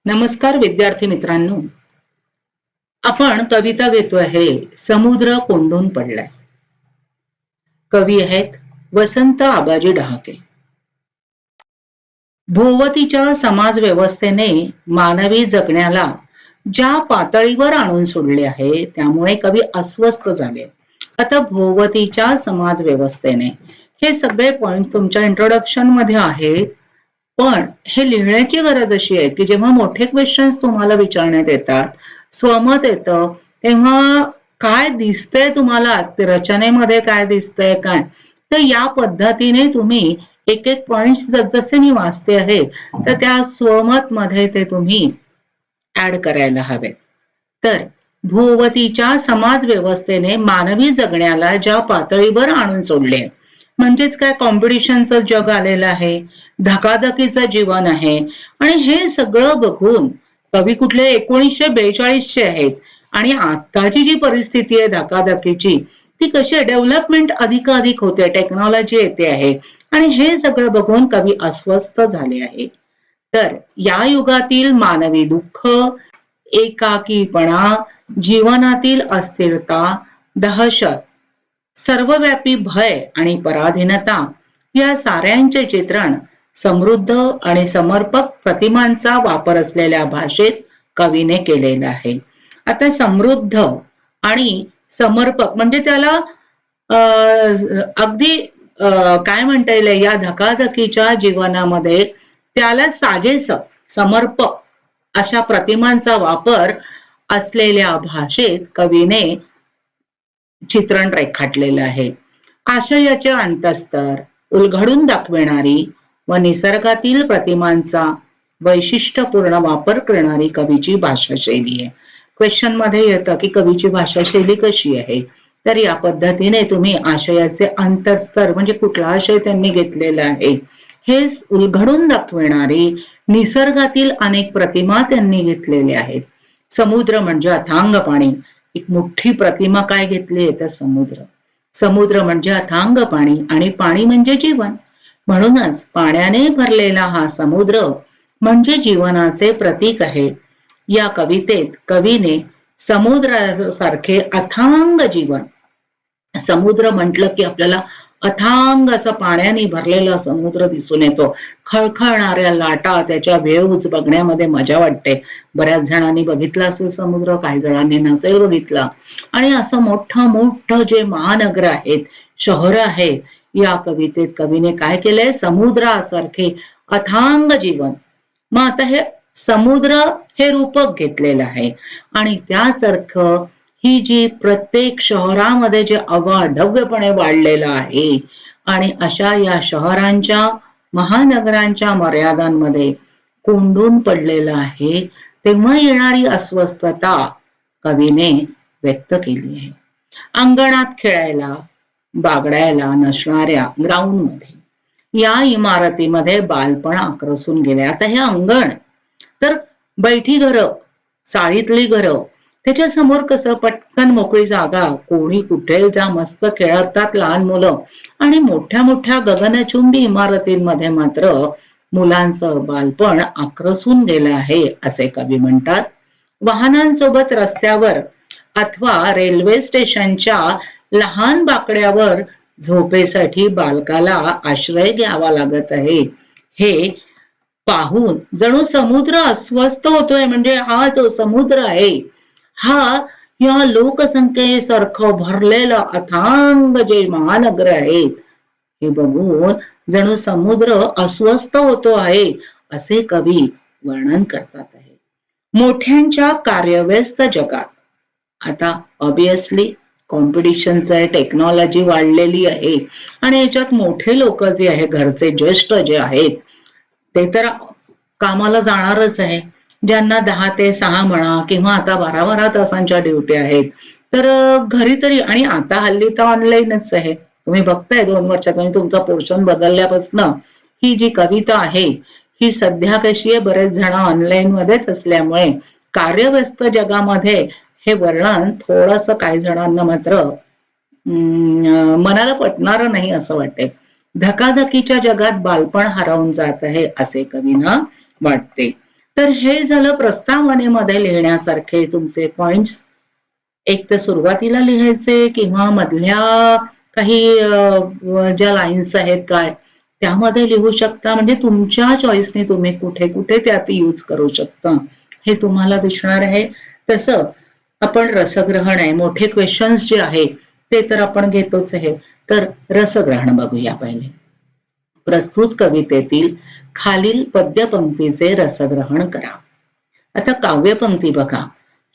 नमस्कार विद्यार्थी मित्रांनो. आपण कविता घेतो आहे समुद्र कोंडून पडलाय. कवी आहेत वसंत आबाजी डहाके. भोवतीच्या समाज व्यवस्थेने मानवी जगण्याला ज्या पातळीवर आणून सोडले आहे त्यामुळे कवी अस्वस्थ झाले. आता भोवतीच्या समाज व्यवस्थेने हे सगळे पॉइंट तुमच्या इंट्रोडक्शन मध्ये आहेत. पण हे लिहिण्याची गरज अशी आहे की जेव्हा मोठे क्वेश्चन्स तुम्हाला विचारण्यात येतात, स्वमत येतं, तेव्हा काय दिसतंय तुम्हाला रचनेमध्ये काय दिसतंय काय, तर या पद्धतीने तुम्ही एक एक पॉइंट जसे मी वाचते आहे तर त्या स्वमत मध्ये ते तुम्ही ऍड करायला हवे. तर भोवतीच्या समाज व्यवस्थेने मानवी जगण्याला ज्या पातळीवर आणून सोडले, म्हणजेच काय कॉम्पिटिशनचं जग आलेलं आहे, धकाधकीचं जीवन आहे. आणि हे सगळं बघून कवी कुठले 1942चे आहेत आणि आताची जी परिस्थिती आहे धकाधकीची ती कशी आहे, डेव्हलपमेंट अधिक होते, टेक्नॉलॉजी येते आहे आणि हे सगळं बघून कवी अस्वस्थ झाले आहे. तर या युगातील मानवी दुःख, एकाकीपणा, जीवनातील अस्थिरता, दहशत, सर्वव्यापी भय आणि पराधीनता या साऱ्यांचे चित्रण समृद्ध आणि समर्पक प्रतिमांचा वापर असलेल्या भाषेत कवीने केलेलं आहे. आता समृद्ध आणि समर्पक म्हणजे त्याला अगदी काय म्हणता येईल, या धकाधकीच्या जीवनामध्ये त्याला साजेस समर्पक अशा प्रतिमांचा वापर असलेल्या भाषेत कवीने चित्रण रेखाटलेलं आहे. आशयाचे अंतस्तर उलगडून दाखविणारी व निसर्गातील प्रतिमांचा वैशिष्ट्यपूर्ण वापर करणारी कवीची भाषा शैली आहे. क्वेश्चन मध्ये येतं की कवीची भाषा शैली कशी आहे, तर या पद्धतीने तुम्ही आशयाचे अंतस्तर म्हणजे कुठला आशय त्यांनी घेतलेला आहे हे उलगडून दाखविणारी निसर्गातील अनेक प्रतिमा त्यांनी घेतलेल्या आहेत. समुद्र म्हणजे अथांग पाणी, एक मोठी प्रतिमा काय घेतली आहे तर समुद्र. समुद्र म्हणजे अथांग पाणी आणि पाणी म्हणजे जीवन, म्हणूनच पाण्याने भरलेला हा समुद्र म्हणजे जीवनाचे प्रतीक आहे. या कवितेत कवीने समुद्रासारखे अथांग जीवन, समुद्र म्हटलं की आपल्याला अथांग असं पाण्याने भरलेला समुद्र दिसून येतो. खळखळणाऱ्या लाटा, त्याच्या वेव्ज बघण्यामध्ये मजा वाटते. बऱ्याच जणांनी बघितला असेल समुद्र, काही जणांनी नसेल बघितला. आणि असं मोठं मोठं जे महानगर आहेत, शहर आहेत, या कवितेत कवीने काय केलंय, समुद्रासारखे अथांग जीवन. मग आता हे समुद्र हे रूपक घेतलेलं आहे आणि त्यासारखं ही जी प्रत्येक शहरामध्ये जे अवाढव्यपणे वाढलेलं आहे आणि अशा या शहरांच्या महानगरांच्या मर्यादांमध्ये कोंडून पडलेलं आहे, तेव्हा येणारी अस्वस्थता कवीने व्यक्त केली आहे. अंगणात खेळायला बागडायला नसणाऱ्या ग्राउंड मध्ये या इमारतीमध्ये बालपण आक्रसून गेले. आता हे अंगण तर बैठी घरं, चाळीतली घरं, त्याच्या समोर कसं पटकन मोकळी जागा, कोणी कुठे जा मस्त खेळतात लहान मुलं, आणि मोठ्या मोठ्या गगनचुंबी इमारतींमध्ये मात्र मुलांचं बालपण आक्रसून गेलं आहे असे कवी म्हणतात. वाहनांसोबत रस्त्यावर अथवा रेल्वे स्टेशनच्या लहान बाकड्यावर झोपेसाठी बालकाला आश्रय घ्यावा लागत आहे. हे पाहून जणू समुद्र अस्वस्थ होतोय. म्हणजे हा जो समुद्र आहे हा या लोकसंख्येसारखं भरलेलं अथांग जे महानगर आहेत हे बघून जणू समुद्र अस्वस्थ होतो आहे असे कवी वर्णन करतात आहे. मोठ्यांच्या कार्यव्यस्त जगात आता ऑब्विसली कॉम्पिटिशनचं आहे, टेक्नॉलॉजी वाढलेली आहे आणि याच्यात मोठे लोक जे आहे, घरचे ज्येष्ठ जे आहेत ते तर कामाला जाणारच आहे. ज्यांना 10 ते 6 म्हणा किंवा आता 12 तासांच्या ड्युटी आहेत, तर घरी तरी, आणि आता हल्ली तर ऑनलाईनच आहे. तुम्ही बघताय 2 वर्षात तुमचा पोर्शन बदलल्यापासून ही जी कविता आहे ही सध्या कशी आहे, बरेच जण ऑनलाईन मध्येच असल्यामुळे कार्यव्यस्त जगामध्ये हे वर्णन थोडंसं काही जणांना मात्र मनाला पटणार नाही असं वाटते. धकाधकीच्या जगात बालपण हरवून जात आहे असे कवींना वाटते. तर हे झालं प्रस्तावनेमध्ये लिहिण्यासारखे तुमचे पॉइंट्स. एक तर सुरुवातीला लिहायचे किंवा मधल्या काही ज्या लाईन्स आहेत काय त्यामध्ये लिहू शकता. म्हणजे तुमच्या चॉईसने तुम्ही कुठे कुठे त्यात यूज करू शकता हे तुम्हाला दिसणार आहे. तसं आपण रसग्रहण आहे, मोठे क्वेश्चन्स जे आहे ते तर आपण घेतोच आहे. तर रसग्रहण बघूया पहिले. प्रस्तुत कवितेतील खालील पद्यपंक्तीचे रसग्रहण करा. आता काव्यपंक्ती बघा,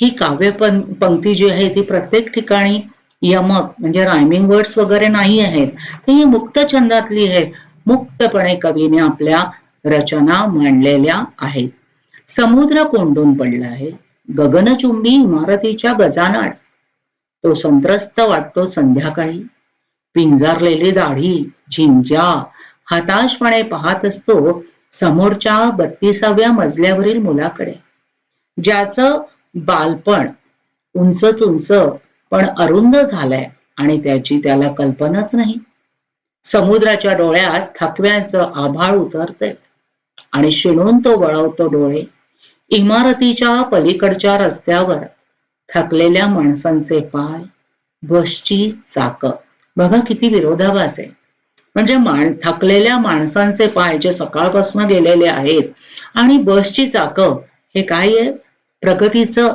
ही काव्यपंक्ती जी आहे ती प्रत्येक ठिकाणी यमक म्हणजे रायमिंग वर्ड्स वगैरे नाही आहेत. ही मुक्त छंदातली आहे. मुक्तपणे कवीने आपल्या रचना मांडलेल्या आहेत. समुद्र कोंडून पडला आहे, गगनचुंबी इमारतीच्या गजानाड. तो संत्रस्त वाटतो संध्याकाळी. पिंजारलेली दाढी, झिंज्या हताशपणे पाहत असतो समोरच्या 32व्या मजल्यावरील मुलाकडे, ज्याचं बालपण उंचच उंच पण अरुंद झालंय आणि त्याची त्याला कल्पनाच नाही. समुद्राच्या डोळ्यात थकव्याचं आभाळ उतरतंय आणि शिणून तो वळवतो डोळे इमारतीच्या पलीकडच्या रस्त्यावर. थकलेल्या माणसांचे पाय, बसची चाक. बघा किती विरोधाभास आहे. म्हणजे थकलेल्या माणसांचे पाय जे सकाळपासून गेलेले आहेत आणि बसची चाकं हे काय आहे प्रगतीचं,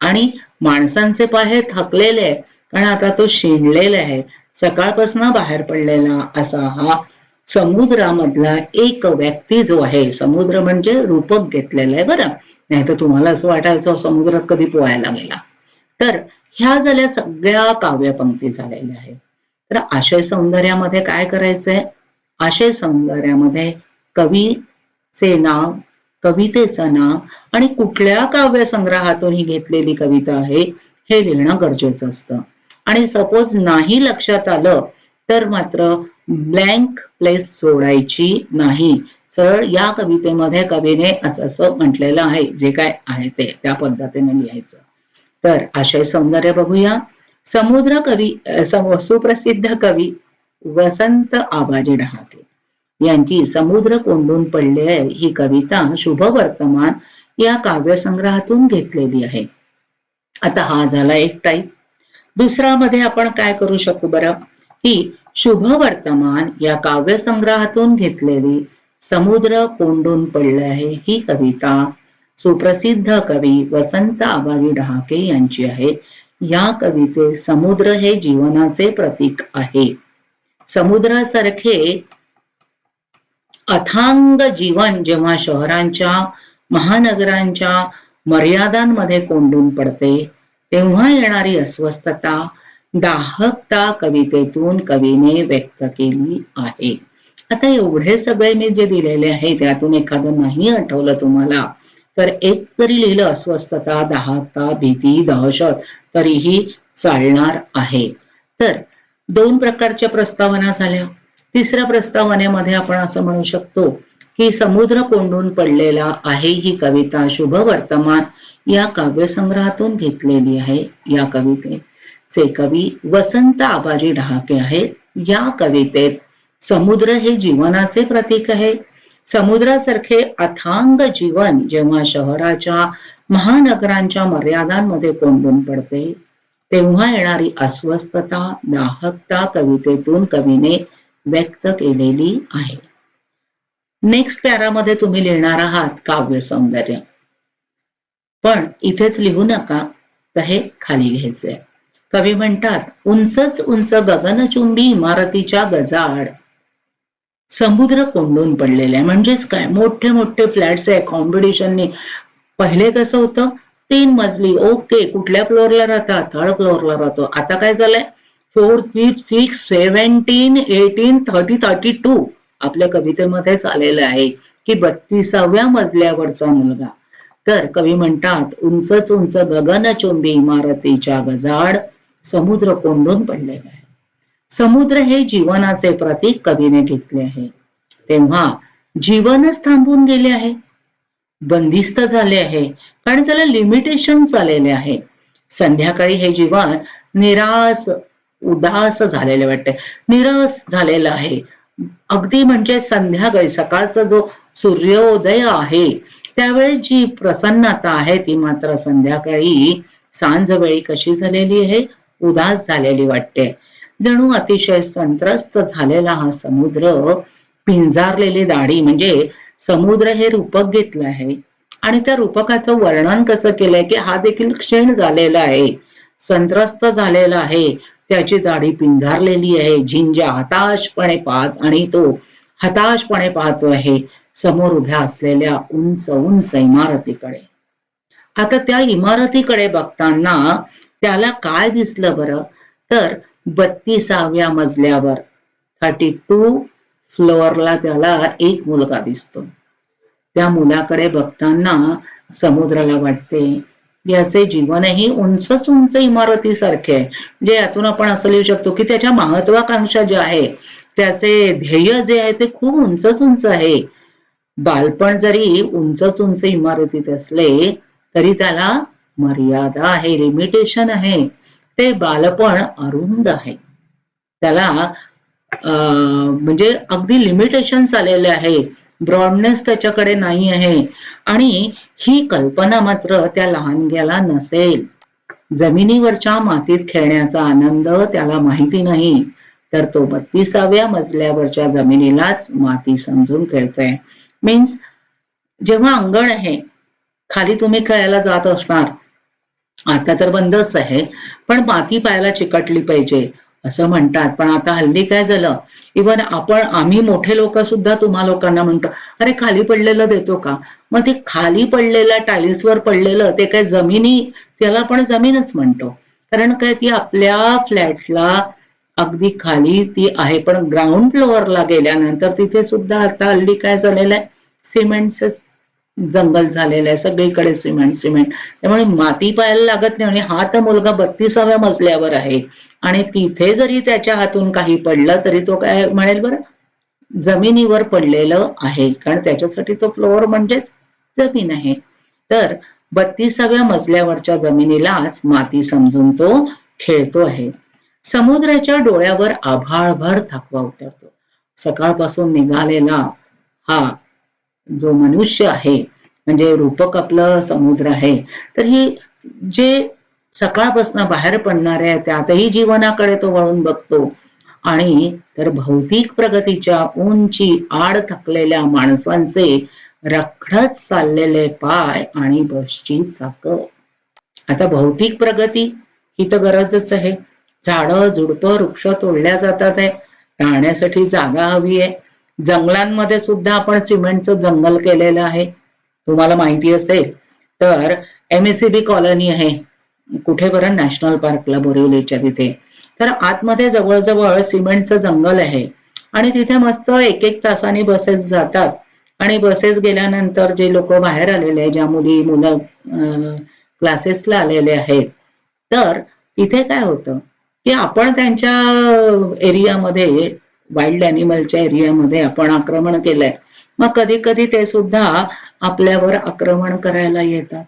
आणि माणसांचे पाय हे थकलेले आहे कारण आता तो शिणलेला आहे, सकाळपासून बाहेर पडलेला असा हा समुद्रामधला एक व्यक्ती जो आहे. समुद्र म्हणजे रूपक घेतलेलं आहे बरं, नाही तर तुम्हाला असं वाटायचं समुद्रात कधी पोहायला गेला. तर ह्या झाल्या सगळ्या काव्यपंक्ती झालेल्या आहेत. तर आशय सौंदर्यामध्ये काय करायचंय, आशय सौंदर्यामध्ये कवीचे नाव, कवितेचं नाव आणि कुठल्या काव्य संग्रहातून ही घेतलेली कविता आहे हे लिहिणं गरजेचं असतं. आणि सपोज नाही लक्षात आलं तर मात्र ब्लँक प्लेस सोडायची नाही. सरळ या कवितेमध्ये कवीने असं म्हटलेलं आहे, जे काय आहे ते त्या पद्धतीने लिहायचं. तर आशय सौंदर्य बघूया. समुद्र कवी सुप्रसिद्ध कवी वसंत आबाजी डहाके यांची समुद्र कोंडून पडले ही कविता शुभ वर्तमान या काव्यसंग्रहातून घेतलेली आहे. आता हा झाला एक टाईप. दुसरा मध्ये आपण काय करू शकू बरं, की शुभ वर्तमान या काव्यसंग्रहातून घेतलेली समुद्र कोंडून पडले आहे ही कविता सुप्रसिद्ध कवी वसंत आबाजी डहाके यांची आहे. या कवितेत समुद्र हे जीवनाचे प्रतीक आहे. समुद्रासारखे अथांग जीवन जेव्हा शहरांच्या महानगरांच्या मर्यादांमध्ये कोंडून पडते तेव्हा येणारी अस्वस्थता, दाहकता कवितेतून कवीने व्यक्त केली आहे. आता एवढे सगळे मी जे दिलेले आहे त्यातून एखादं नाही आठवलं तुम्हाला तर एक तरी लिहिलं अस्वस्थता, दाहकता, भीती, दहशत तरीही चालणार आहे. तर दोन प्रकारच्या प्रस्तावना झाल्या. तिसऱ्या प्रस्तावनेमध्ये आपण असं म्हणू शकतो की समुद्र कोंडून पडलेला आहे ही कविता शुभ वर्तमान या काव्यसंग्रहातून घेतलेली आहे. या कवितेचे कवी वसंत आबाजी डहाके आहेत. या कवितेत समुद्र हे जीवनाचे प्रतीक आहे. समुद्रासारखे अथांग जीवन जेव्हा शहराच्या महानगरांच्या मर्यादांमध्ये कोंडून पडते तेव्हा येणारी अस्वस्थता, दाहकता कवितेतून कवीने व्यक्त केलेली आहे. नेक्स्ट पॅरामध्ये तुम्ही लिहिणार आहात काव्य सौंदर्य, पण इथेच लिहू नका, तर हे खाली घ्यायचंय. कवी म्हणतात उंचच उंच गगनचुंबी इमारतीच्या गजाआड समुद्र कोंडून पडलेले आहे. म्हणजेच काय, मोठे मोठे फ्लॅट्स आहे कॉम्पिटिशननी. पहिले कसं होतं 3 मजली, ओके कुठल्या फ्लोअरला राहतात, 3rd फ्लोअरला राहतो. आता काय झालंय 4th 5th 6th 17 18 30 32 आपल्या कवितेमध्येच आलेलं आहे की 32व्या मजल्यावरचा मुलगा. तर कवी म्हणतात उंचच उंच गगनचुंबी इमारतीच्या गजाआड समुद्र कोंडून पडलेला आहे. समुद्र हे जीवनाचे प्रतीक कवीने घेतले आहे. तेव्हा जीवनच थांबून गेले आहे, बंदिस्त झाले आहे, कारण त्याला लिमिटेशन्स आलेले आहे. संध्याकाळी हे जीवन निरास उदास झालेले वाटते, निरस झालेलं आहे. अगदी म्हणजे संध्याकाळी सकाळचा जो सूर्योदय आहे त्यावेळेस जी प्रसन्नता आहे ती मात्र संध्याकाळी सांजवेळी कशी झालेली आहे, उदास झालेली वाटते. जणू अतिशय संत्रस्त झालेला हा समुद्र, पिंजारलेली दाढी, म्हणजे समुद्र हे रूपक घेतलं आहे आणि त्या रूपकाचं वर्णन कसं केलंय की हा देखील क्षीण झालेला आहे, संत्रस्त झालेला आहे, त्याची दाढी पिंजारलेली आहे, झिंजा हताशपणे पाहत आणि तो हताशपणे पाहतो आहे समोर उभ्या असलेल्या उंच उंच इमारतीकडे. आता त्या इमारतीकडे बघताना त्याला काय दिसलं बरं, तर 32व्या मजल्यावर 32 फ्लोअरला त्याला एक मुलगा दिसतो. त्या मुलाकडे बघताना समुद्राला वाटते याचे जीवनही उंचच उंच इमारतीसारखे आहे. म्हणजे यातून आपण असं लिहू शकतो की त्याच्या महत्वाकांक्षा ज्या आहे, त्याचे ध्येय जे आहे ते खूप उंचच उंच आहे. बालपण जरी उंचच उंच इमारतीत असले तरी त्याला मर्यादा आहे, लिमिटेशन आहे. ते बालपण अरुंद आहे. त्याला म्हणजे अगदी लिमिटेशन्स आलेले आहे. ब्रॉडनेस त्याच्याकडे नाही आहे आणि ही कल्पना मात्र त्या लहानग्याला नसेल. जमिनीवरच्या मातीत खेळण्याचा आनंद त्याला माहिती नाही, तर तो 32व्या मजल्यावरच्या जमिनीलाच माती समजून खेळतोय. मीन्स जेव्हा अंगण आहे, खाली तुम्ही खेळायला जात असणार, आता तर बंदच आहे, पण माती पायाला चिकटली पाहिजे असं म्हणतात. पण आता हल्ली काय झालं, इव्हन आम्ही मोठे लोक सुद्धा तुम्हा लोकांना म्हणतो, अरे खाली पडलेलं देतो का? मग ते खाली पडलेलं, टाईल्सवर पडलेलं ते काय जमिनी, त्याला आपण जमीनच म्हणतो. कारण काय, ती आपल्या फ्लॅटला अगदी खाली ती आहे, पण ग्राउंड फ्लोअरला गेल्यानंतर तिथे सुद्धा आता हल्ली काय झालेलं आहे, सिमेंटचं जंगल झालेलं आहे, सगळीकडे सिमेंट सिमेंट. त्यामुळे माती पाहायला लागत नाही. आणि हा तर मुलगा 32व्या मजल्यावर आहे आणि तिथे जरी त्याच्या हातून काही पडलं तरी तो काय म्हणेल बरं, जमिनीवर पडलेलं आहे, कारण त्याच्यासाठी तो फ्लोअर म्हणजेच जमीन आहे. तर 32व्या मजल्यावरच्या जमिनीलाच माती समजून तो खेळतो आहे. समुद्राच्या डोळ्यावर आभाळभर थकवा उतरतो. सकाळपासून निघालेला हा जो मनुष्य आहे, म्हणजे रूपक आपलं समुद्र आहे, तर ही जे सकाळपासून बाहेर पडणारे आहे त्यातही जीवनाकडे तो वळून बघतो आणि तर भौतिक प्रगतीच्या उंची आड थकलेल्या माणसांचे रखडत चाललेले पाय आणि बसची चाकं. आता भौतिक प्रगती ही तर गरजच आहे. झाडं झुडपं वृक्ष तोडल्या जातात आहे, राहण्यासाठी जागा हवी आहे. जंगलांमध्ये सुद्धा आपण सिमेंटचं जंगल केलेलं आहे. तुम्हाला माहिती असेल तर MSCB कॉलनी आहे कुठे बरं, नॅशनल पार्कला, बोरिवलीच्या तिथे. तर आतमध्ये जवळजवळ सिमेंटचं जंगल आहे आणि तिथे मस्त एक एक तासाने बसेस जातात आणि बसेस गेल्यानंतर जे लोक बाहेर आलेले, ज्या मुलं क्लासेसला आलेले आहेत, तर तिथे काय होतं की आपण त्यांच्या एरियामध्ये, वाईल्ड अॅनिमलच्या एरियामध्ये आपण आक्रमण केलंय, मग कधी कधी ते सुद्धा आपल्यावर आक्रमण करायला येतात.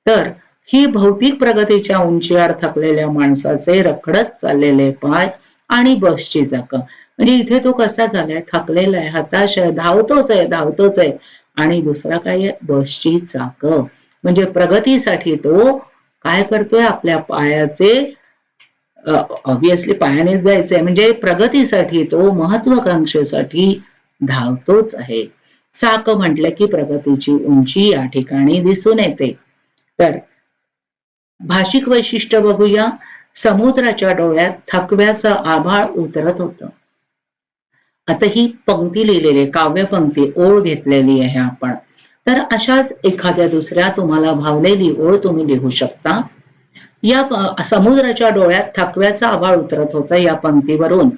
तर ही भौतिक प्रगतीच्या उंचीवर थकलेल्या माणसाचे रखडत चाललेले पाय आणि बसची चाकं. म्हणजे इथे तो कसा झालाय, थकलेला आहे, हताश आहे, धावतोच आहे आणि दुसरा काय आहे, बसची चाकं. म्हणजे प्रगतीसाठी तो काय करतोय, आपल्या पायाचे, ऑब्विसली पायानेच जायचंय, म्हणजे प्रगतीसाठी तो महत्वाकांक्षेसाठी धावतोच आहे. चाक म्हटलं की प्रगतीची उंची या ठिकाणी दिसून येते. तर भाषिक वैशिष्ट्य बघूया. समुद्राच्या डोळ्यात थकव्याचं आभाळ उतरत होतं. आता ही पंक्ती लिहिलेली, काव्य पंक्ती, ओळ घेतलेली आहे आपण. तर अशाच एखाद्या दुसऱ्या तुम्हाला भावलेली ओळ तुम्ही लिहू शकता. या समुद्राच्या डोळ्यात थकव्याचं आभाळ उतरत होतं या पंक्तीवरून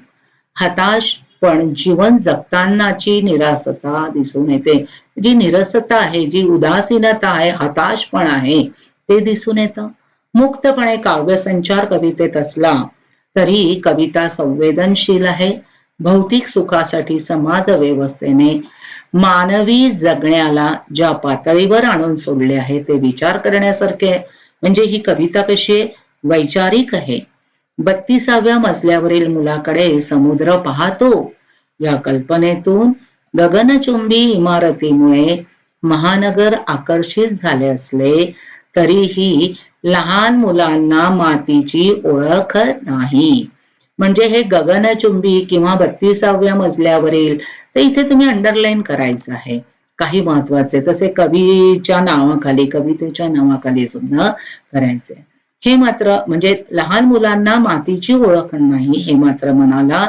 हताश पण जीवन जगतानाची निरासता दिसून येते. जी निरसता आहे, जी उदासीनता आहे, हताशपण आहे, ते दिसून येतं. मुक्तपणे काव्यसंचार कवितेत असला तरी कविता संवेदनशील आहे. भौतिक सुखासाठी समाज व्यवस्थेने मानवी जगण्याला ज्या पातळीवर आणून सोडले आहे ते विचार करण्यासारखे आहे. म्हणजे ही कविता कशी आहे, वैचारिक आहे. 32व्या मजल्यावरील मुलाकडे समुद्र पाहतो या कल्पनेतून गगनचुंबी इमारतीमुळे महानगर आकर्षित झाले असले तरीही लहान मुलांना मातीची ओळख नाही. म्हणजे हे गगनचुंबी किंवा 32व्या मजल्यावरील, तर इथे तुम्ही अंडरलाईन करायचं आहे काही महत्वाचे. तसे कवीच्या नावाखाली, कवितेच्या नावाखाली सुद्धा करायचे. हे मात्र म्हणजे लहान मुलांना मातीची ओळख नाही, हे मात्र मनाला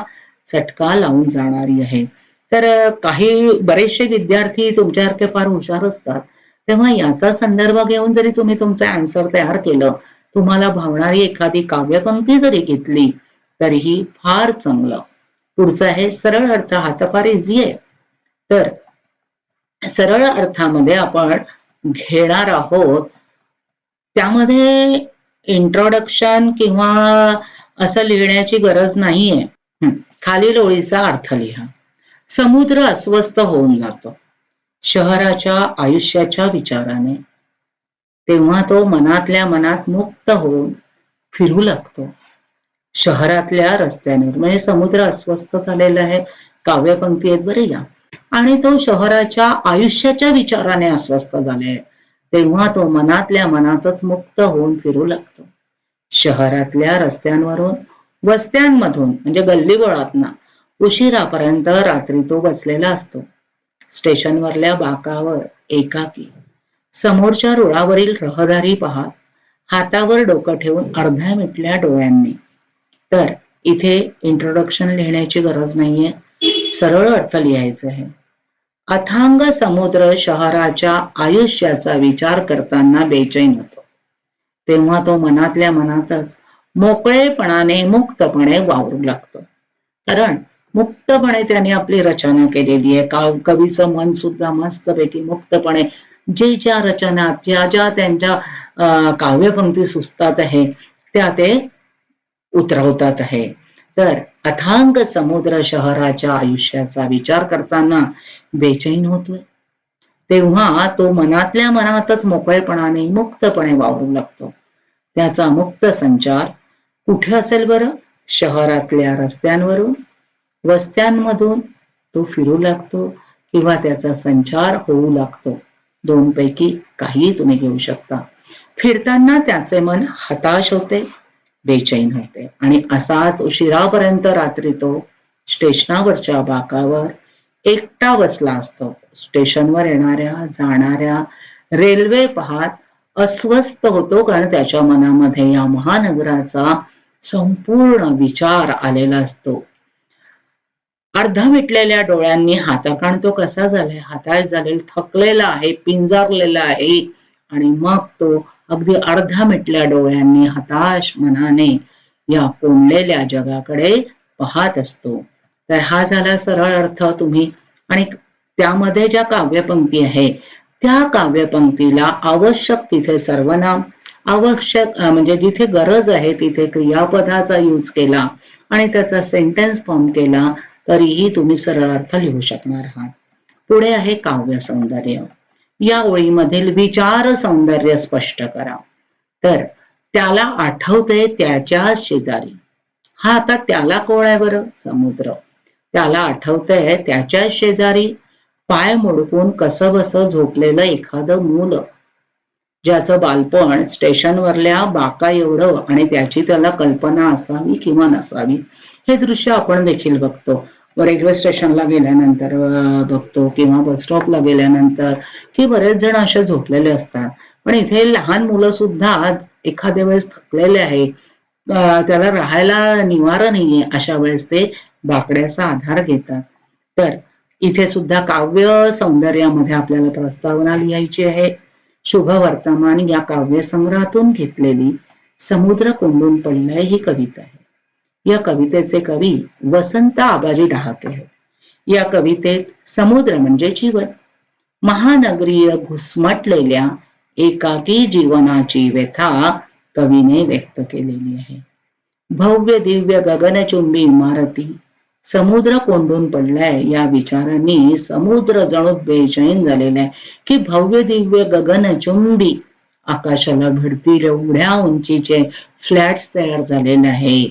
चटका लावून जाणारी आहे. तर काही बरेचसे विद्यार्थी तुमच्यासारखे फार हुशार असतात, तेव्हा याचा संदर्भ घेऊन जरी तुम्ही तुमचं आन्सर तयार केलं, तुम्हाला भावणारी एखादी काव्यपंक्ती जरी घेतली तरीही फार चांगलं. पुढचं आहे सरळ अर्थ. हा तर फार इझी आहे. तर सरळ अर्थामध्ये आपण घेणार आहोत, त्यामध्ये इंट्रोडक्शन किंवा असं लिहिण्याची गरज नाहीये. खालील ओळीचा अर्थ लिहा. समुद्र अस्वस्थ होऊन जातो शहराच्या आयुष्याच्या विचाराने, तेव्हा तो मनातल्या मनात मुक्त होऊन फिरू लागतो शहरातल्या रस्त्यांवर. म्हणजे समुद्र अस्वस्थ झालेला आहे, काव्यपंक्ती आहेत बरे या, आणि तो शहराच्या आयुष्याच्या विचाराने अस्वस्थ झाले, तेव्हा तो मनातल्या मनातच मुक्त होऊन फिरू लागतो शहरातल्या रस्त्यांवरून, वस्त्यांमधून म्हणजे गल्लीबोळातना उशिरापर्यंत रात्री तो बसलेला असतो स्टेशनवरल्या बाकावर एकाकी, समोरच्या रुळावरील रहदारी पाहत, हातावर डोकं ठेवून अर्ध्या मिटल्या डोळ्यांनी. तर इथे इंट्रोडक्शन लिहिण्याची गरज नाहीये, सरळ अर्थ लिहायचा आहे. अथांग समुद्र शहराच्या आयुष्याचा विचार करताना बेचैन होतो, तेव्हा तो मनातल्या मनातच मोकळेपणाने मुक्तपणे वावरू लागतो. कारण मुक्तपणे त्याने आपली रचना केलेली आहे. कवीचं मन सुद्धा मस्तपैकी मुक्तपणे जे ज्या रचना, ज्या ज्या त्यांच्या काव्यपंक्ती सुचतात आहे त्या ते उतरवतात आहे. तर अथांग समुद्र शहराच्या आयुष्याचा विचार करताना बेचैन होतोय, तेव्हा तो मनातल्या मनातच मोकळेपणाने मुक्तपणे वावरू लागतो. त्याचा मुक्त संचार कुठे असेल बरं? शहरातल्या रस्त्यांवरून, वस्त्यांमधून तो फिरू लागतो किंवा त्याचा संचार होऊ लागतो. दोनपैकी काहीही तुम्ही घेऊ शकता. फिरताना त्याचे मन हताश होते, बेचैन होते, आणि असाच उशिरापर्यंत रात्री तो स्टेशनावरच्या बाकावर एकटा बसला असतो. स्टेशनवर येणाऱ्या जाणाऱ्या रेल्वे पाहत अस्वस्थ होतो, कारण त्याच्या मनामध्ये या महानगराचा संपूर्ण विचार आलेला असतो. अर्धा मिटलेल्या डोळ्यांनी हाताकाण तो कसा झालाय, हताश झालेला, थकलेला आहे, पिंजारलेला आहे, आणि मग तो अगदी अर्धा मिटल्या डोळ्यांनी हताश मनाने या कोंडलेल्या जगाकडे पाहत असतो. तर हा झाला सरळ अर्थ. तुम्ही आणि त्यामध्ये ज्या काव्यपंक्ती आहे त्या काव्यपंक्तीला आवश्यक तिथे सर्वनाम, आवश्यक म्हणजे जिथे गरज आहे तिथे क्रियापदाचा यूज केला आणि त्याचा सेंटेन्स फॉर्म केला तरीही तुम्ही सरळ अर्थ लिहू शकणार आहात. पुढे आहे काव्य सौंदर्य. या ओळीमधील विचार सौंदर्य स्पष्ट करा. तर त्याला आठवते त्याच्या शेजारी. हा आता त्याला कोण आहे बरं? समुद्र. त्याला आठवतंय त्याच्या शेजारी पाय मुडपून कसं बस झोपलेलं एखादं मूल, ज्याचं बालपण स्टेशनवरल्या बाका एवढं आणि त्याची त्याला कल्पना असावी किंवा नसावी. हे दृश्य आपण देखील बघतो. रेल्वे स्टेशनला गेल्यानंतर बघतो किंवा बस स्टॉपला गेल्यानंतर की बरेच जण असे झोपलेले असतात. पण इथे लहान मुलं सुद्धा एखाद्या वेळेस थकलेले आहे, त्याला राहायला निवारा नाहीये, अशा वेळेस ते बाकड्याचा आधार घेतात. तर इथे सुद्धा काव्य सौंदर्यामध्ये आपल्याला प्रस्तावना लिहायची आहे. शुभ वर्तमान या काव्य संग्रहातून घेतलेली समुद्र कोंडून पडलाय ही कविता आहे. या कवितेचे कवी वसंत आबाजी डहाके आहेत. या कवितेत समुद्र म्हणजे जीवन, महानगरीय घुसमटलेल्या एकाकी जीवनाची व्यथा कवीने व्यक्त केलेली आहे. भव्य दिव्य गगनचुंबी इमारती, समुद्र कोंडून पडलाय या विचारांनी समुद्र जणू बेचैन झालेला आहे की भव्य दिव्य गगनचुंबी आकाशाला भिडतील एवढ्या उंचीचे फ्लॅट्स तयार झालेले आहे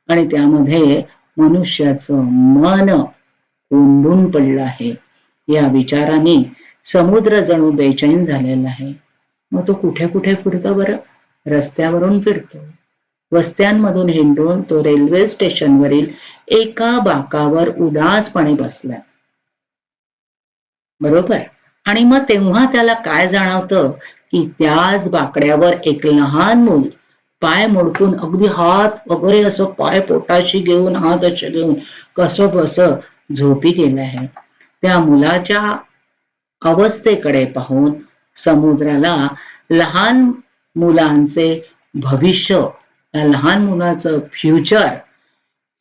आणि त्यामध्ये मनुष्याचं मन कोंडून पडलं आहे. या विचाराने समुद्र जणू बेचैन झालेला आहे. मग तो कुठे कुठे फिरतो बरं? रस्त्यावरून फिरतो, वस्त्यांमधून हिंडून तो रेल्वे स्टेशनवरील एका बाकावर उदासपणे बसलाय. बरोबर? आणि मग तेव्हा त्याला काय जाणवतं, की त्याच बाकड्यावर एक लहान मूल पाय मोडकून अगदी हात वगैरे असं पाय पोटाशी घेऊन हात असे घेऊन कसं बसं झोपी गेलं आहे. त्या मुलाच्या अवस्थेकडे पाहून समुद्राला लहान मुलांचे भविष्य, त्या लहान मुलाचं फ्युचर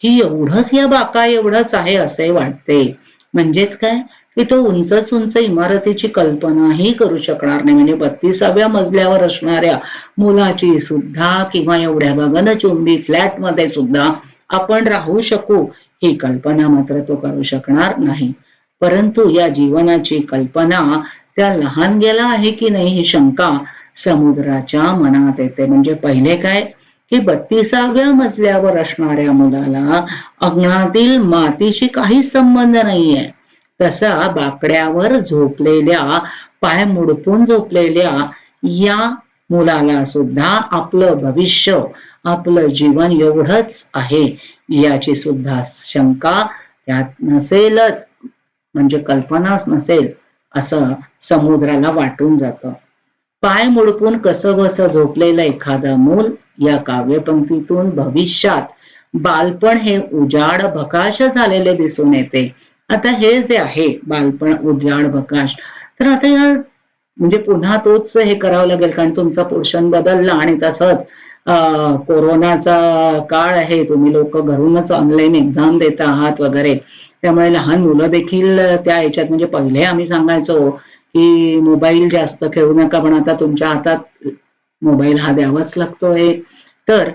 ही एवढंच या बाका एवढंच आहे असे वाटते. म्हणजेच काय, की तो उंच उंच इमारतीची कल्पनाही करू शकणार नाही. म्हणजे 32व्या मजल्यावर असणाऱ्या मुलाची सुद्धा किंवा एवढ्या गगनचुंबी फ्लॅटमध्ये सुद्धा आपण राहू शकू ही कल्पना मात्र तो करू शकणार नाही. परंतु या जीवनाची कल्पना त्या लहानग्याला आहे की नाही ही शंका समुद्राच्या मनात येते. म्हणजे पहिले काय, की 32व्या मजल्यावर असणाऱ्या मुलाला अंगणातील मातीशी काहीच संबंध नाहीये. तसा बाकड्यावर झोपलेल्या, पाय मुडपून झोपलेल्या या मुलाला सुद्धा आपलं भविष्य, आपलं जीवन एवढंच आहे याची सुद्धा शंका त्यात नसेलच, म्हणजे कल्पनाच नसेल असं समुद्राला वाटून जातं. पाय मुडपून कसं बसं झोपलेलं एखादं मूल या काव्यपंक्तीतून भविष्यात बालपण हे उजाड भकाश झालेले दिसून येते. आता हे जे आहे बालपण उजाड भकाश, तर आता या म्हणजे पुन्हा तोच हे करावं लागेल, कारण तुमचा पोर्शन बदलला आणि तसंच कोरोनाचा काळ आहे, तुम्ही लोक घरूनच ऑनलाईन एक्झाम देता आहात वगैरे, त्यामुळे लहान मुलं देखील त्या याच्यात, म्हणजे पहिले आम्ही सांगायचो की मोबाईल जास्त खेळू नका, पण आता तुमच्या हातात मोबाईल हा द्यावाच लागतोय. तर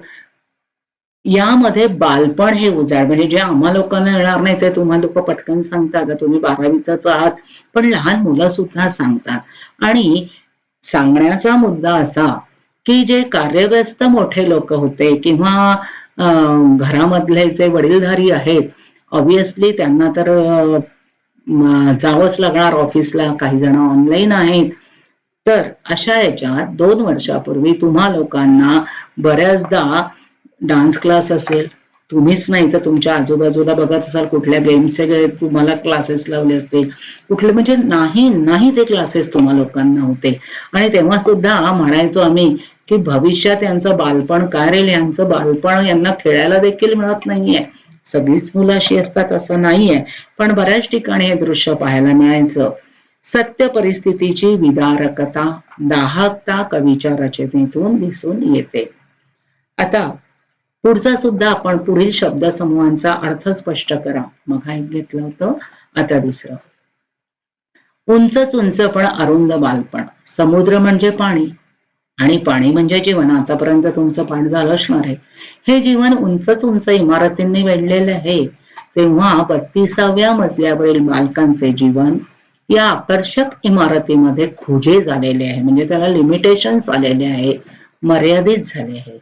यामध्ये बालपण हे उजाड, म्हणजे जे आम्हा लोकांना येणार नाही ते तुम्हा लोक पटकन सांगतात, तुम्ही 12वीतच आहात, पण लहान मुलं सुद्धा सांगतात. आणि सांगण्याचा मुद्दा असा, की जे कार्यव्यस्त मोठे लोक होते किंवा घरामधले जे वडीलधारी आहेत, ऑब्विसली त्यांना तर जावंच लागणार ऑफिसला, काही जण ऑनलाईन आहेत. तर अशा याच्यात 2 वर्षापूर्वी तुम्हा लोकांना बऱ्याचदा डान्स क्लास असेल, तुम्हीच नाही तर तुमच्या आजूबाजूला बघत असाल कुठल्या गेम्सचे तुम्हाला क्लासेस लावले असतील, कुठले म्हणजे नाही ते क्लासेस तुम्हा लोकांना होते. आणि तेव्हा सुद्धा म्हणायचो आम्ही, की भविष्यात यांचं बालपण काय राहील, यांचं बालपण यांना खेळायला देखील मिळत नाहीये. सगळीच मुलं अशी असतात असं नाहीये, पण बऱ्याच ठिकाणी हे दृश्य पाहायला मिळायचं. सत्य परिस्थितीची विदारकता, दाहकता कवीच्या रचनेतून दिसून येते. आता पुढचा सुद्धा आपण पुढील शब्दसमूहांचा अर्थ स्पष्ट करा. मग हा एक घेतलं होतं, आता दुसरं. उंचच उंच पण अरुंद बालपण. समुद्र म्हणजे पाणी आणि पाणी म्हणजे जीवन. आतापर्यंत तुमचं पाठ झालं असणार आहे. हे जीवन उंचच उंच इमारतींनी वेढलेले आहे. तेव्हा 32व्या मजल्यावरील बालकांचे जीवन या आकर्षक इमारतीमध्ये खुजे झालेले आहे. म्हणजे त्याला लिमिटेशन्स आलेले आहे, मर्यादित झाले आहे.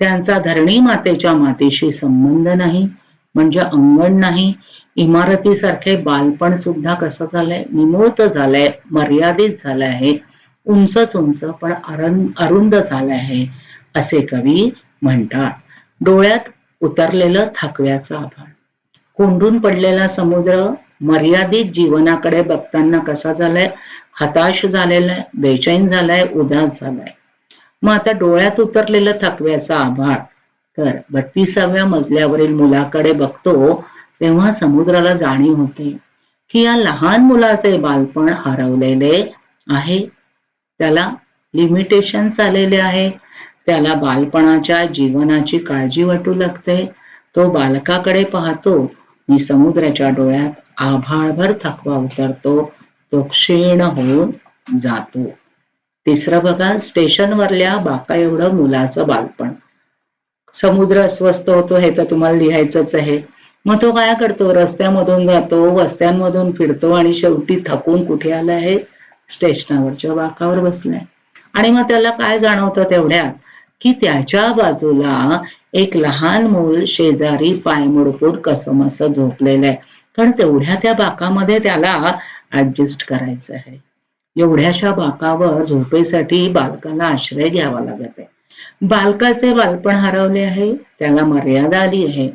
त्यांचा धरणी मातेच्या मातीशी संबंध नाही, म्हणजे अंगण नाही. इमारतीसारखे बालपण सुद्धा कसं झालंय, निमूळत झालंय, मर्यादित झालं आहे, उंचच उंच पण अरुंद झालं आहे असे कवी म्हणतात. डोळ्यात उतरलेलं थकव्याचं आभाळ, कोंडून पडलेला समुद्र मर्यादित जीवनाकडे बघताना कसा झालाय, हताश झालेला, बेचैन झालाय, उदास झालाय. मग आता डोळ्यात उतरलेलं थकव्याचा आभाळ, तर 32व्या मजल्यावरील मुलाकडे बघतो तेव्हा समुद्राला जाणीव होते, की या लहान मुलाचे बालपण हरवलेले आहे. त्याला लिमिटेशन्स आलेले आहे. त्याला बालपणाच्या जीवनाची काळजी वाटू लागते. तो बालकाकडे पाहतो आणि समुद्राच्या डोळ्यात आभाळभर थकवा उतरतो. तो क्षीण होऊन जातो. तिसरं बघा, स्टेशनवरल्या बाका एवढं मुलाचं बालपण. समुद्र अस्वस्थ होतो हे तर तुम्हाला लिहायचंच आहे. मग तो काय करतो, रस्त्यामधून जातो, वस्त्यांमधून फिरतो आणि शेवटी थकून कुठे आला आहे, स्टेशनावरच्या बाकावर बसलाय. आणि मग त्याला काय जाणवतं तेवढ्यात, की त्याच्या बाजूला एक लहान मूल शेजारी पायमुडपून कसमस झोपलेलं आहे. कारण तेवढ्या त्या बाकामध्ये त्याला ऍडजस्ट करायचं आहे. एवढ्याशा बाकावर झोपेसाठी बालकाला आश्रय घ्यावा लागत आहे. बालकाचे बालपण हरवले आहे, त्याला मर्यादा आली आहे.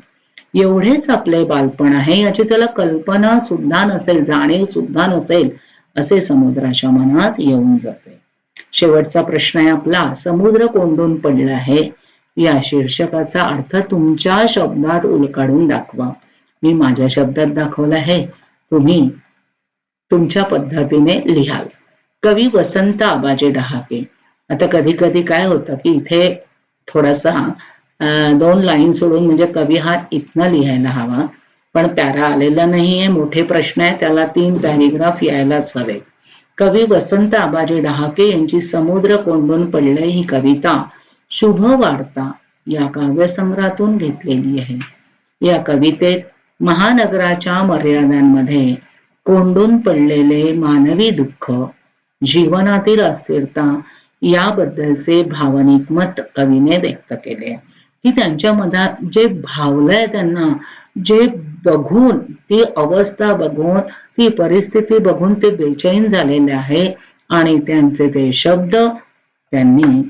एवढेच आपले बालपण आहे याची त्याला कल्पना सुद्धा नसेल, जाणीव सुद्धा नसेल, असे समुद्राच्या मनात येऊन जाते. शेवटचा प्रश्न आहे आपला, समुद्र कोंडून पडला आहे या शीर्षकाचा अर्थ तुमच्या शब्दात उलगडून दाखवा. मी माझ्या शब्दात दाखवला आहे, तुम्ही तुमच्या पद्धतीने लिहाल. कवी वसंत आबाजी डहाके. आता कधी कधी काय होतं की इथे थोडासा 2 लाईन सोडून म्हणजे कवी हा इथनं लिहायला हवा, पण पॅरा आलेला नाहीये, मोठे प्रश्न आहे, त्याला 3 पॅरेग्राफ यायलाच हवे. कवी वसंत आबाजी डहाके यांची समुद्र कोंडून पडले ही कविता शुभ वार्ता या काव्यसंग्रहातून घेतलेली आहे. या कवितेत महानगराच्या मर्यादांमध्ये कोंडून पडलेले मानवी दुःख, जीवनातील अस्थिरता याबद्दलचे भावनिक मत कवीने व्यक्त केले. की त्यांच्या मनात जे भावलंय, त्यांना जे बघून, ती अवस्था बघून, ती परिस्थिती बघून ते बेचैन झालेले आहे आणि त्यांचे ते शब्द त्यांनी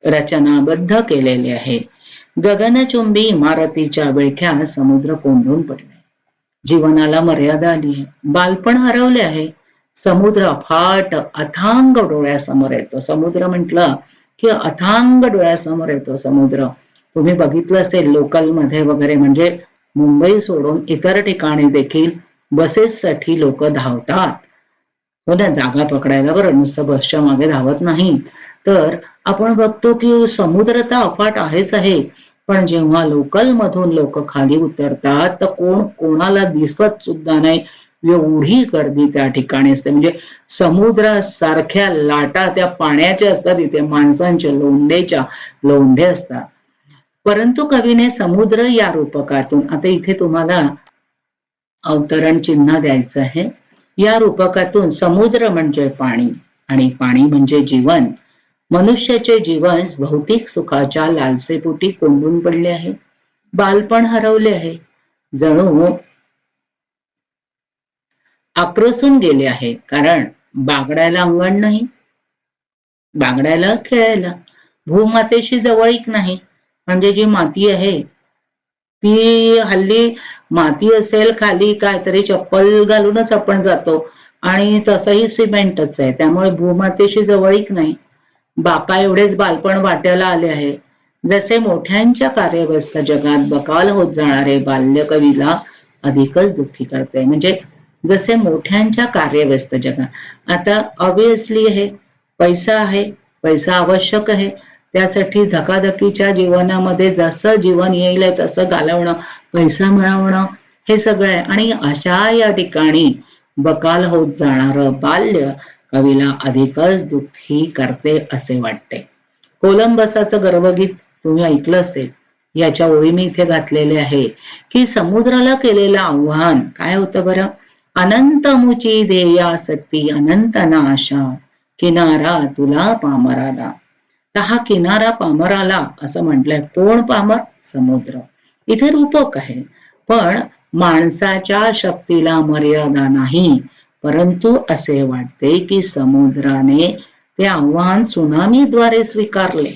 रचनाबद्ध केलेले आहे. गगनचुंबी इमारतीच्या विळख्यात समुद्र कोंडून पडले. जीवनाला मर्यादा आली आहे, बालपण हरवले आहे. समुद्र अफाट अथांग डोळ्यासमोर येतो. समुद्र म्हटलं की अथांग डोळ्यासमोर येतो समुद्र. तुम्ही बघितलं असेल लोकलमध्ये वगैरे, म्हणजे मुंबई सोडून इतर ठिकाणी देखील बसेससाठी लोक धावतात. हो ना, जागा पकडायला, बरं, नुसतं बसच्या मागे धावत नाही. तर आपण बघतो की समुद्र तर अफाट आहेच आहे, पण जेव्हा लोकल मधून लोक खाली उतरतात तर कोण कोणाला दिसत सुद्धा नाही, एवढी गर्दी त्या ठिकाणी असते. म्हणजे समुद्रासारख्या लाटा त्या पाण्याच्या असतात, इथे माणसांच्या लोंढेच्या लोंढे असतात. परंतु कवीने समुद्र या रूपकातून, आता इथे तुम्हाला अवतरण चिन्ह द्यायचं आहे, या रूपकातून समुद्र म्हणजे पाणी आणि पाणी म्हणजे जीवन. मनुष्याचे जीवन भौतिक सुखाच्या लालसेपोटी कोंडून पडले आहे. बालपण हरवले आहे, जणू आक्रोशून गेले आहे. कारण बागडायला अंगण नाही, बागडायला खेळायला भूमातेशी जवळीक नाही. म्हणजे जी माती आहे ती हल्ली माती असेल खाली काहीतरी चप्पल घालूनच आपण जातो आणि तसंही सिमेंटच आहे, त्यामुळे भूमातेशी जवळीक नाही. बाका एवढेच बालपण वाट्याला आले आहे. जसे मोठ्यांच्या कार्यव्यस्त जगात बकाल होत जाणारे बाल्य कवीला अधिकच दुःखी करते. म्हणजे जसे मोठ्यांच्या कार्यव्यस्त जगात, आता ऑब्विसली आहे, पैसा आहे, पैसा आवश्यक आहे, त्यासाठी धकाधकीच्या जीवनामध्ये जसं जीवन येईल तसं घालवणं, पैसा मिळवणं, हे सगळं आहे. आणि अशा या ठिकाणी बकाल होत जाणारं बाल्य कवीला अधिकच दुःखी करते असे वाटते. कोलंबसाचं गर्वगीत तुम्ही ऐकलं असेल, याच्या ओळी मी इथे घातलेले आहे की समुद्राला केलेलं आव्हान काय होतं बरं, अनंत मुची ध्येयासक्ती अनंत नाशा, किनारा तुला पामराला. तर हा किनारा पामराला असं म्हटलंय. कोण पामर? समुद्र. इथे रूपक आहे, पण माणसाच्या शक्तीला मर्यादा नाही. परंतु असे वाटते की समुद्राने ते आव्हान सुनामीद्वारे स्वीकारले.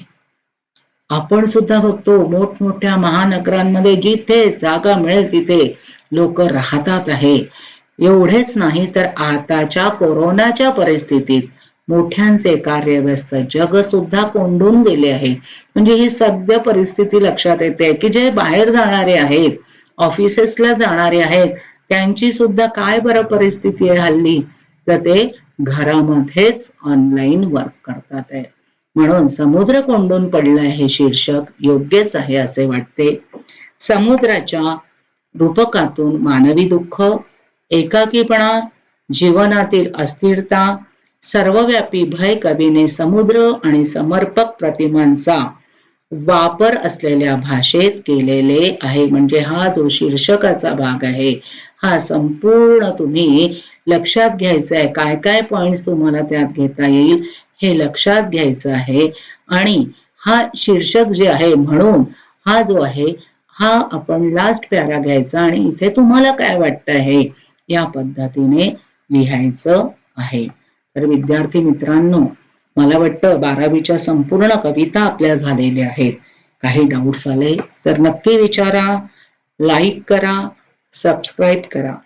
आपण सुद्धा बघतो मोठमोठ्या महानगरांमध्ये जिथे जागा मिळेल तिथे लोक राहतात आहे. एवढेच नाही तर आताच्या कोरोनाच्या परिस्थितीत मोठ्यांचे कार्यव्यस्त जग सुद्धा कोंडून गेले आहे. म्हणजे ही सद्य परिस्थिती लक्षात येते की जे बाहेर जाणारे आहेत, ऑफिसेसला जाणारे आहेत, त्यांची सुद्धा काय बरं परिस्थिती आहे हल्ली, तर ते घरामध्येच ऑनलाईन वर्क करतात आहे. म्हणून समुद्र कोंडून पडलाय हे शीर्षक योग्यच आहे असे वाटते. समुद्राच्या रूपकातून मानवी दुःख, एकाकीपणा, जीवनातील अस्थिरता, सर्वव्यापी भय कवीने समुद्र आणि समर्पक प्रतिमांचा वापर असलेल्या भाषेत केलेले आहे. म्हणजे हा जो शीर्षकाचा भाग आहे हा संपूर्ण तुम्ही लक्षात घ्यायचा आहे. काय काय पॉइंट्स तुम्हाला त्यात घेता येईल हे लक्षात घ्यायचं आहे. आणि हा शीर्षक जे आहे म्हणून हा जो आहे हा आपण लास्ट पॅरा घ्यायचा आणि इथे तुम्हाला काय वाटतं आहे या पद्धतीने लिहायचं आहे. तर विद्यार्थी मित्रांनो, मला वाटतं 12वीच्या संपूर्ण कविता आपल्या झालेल्या आहेत. काही डाऊट्स आले तर नक्की विचारा, लाईक करा, सबस्क्राईब करा.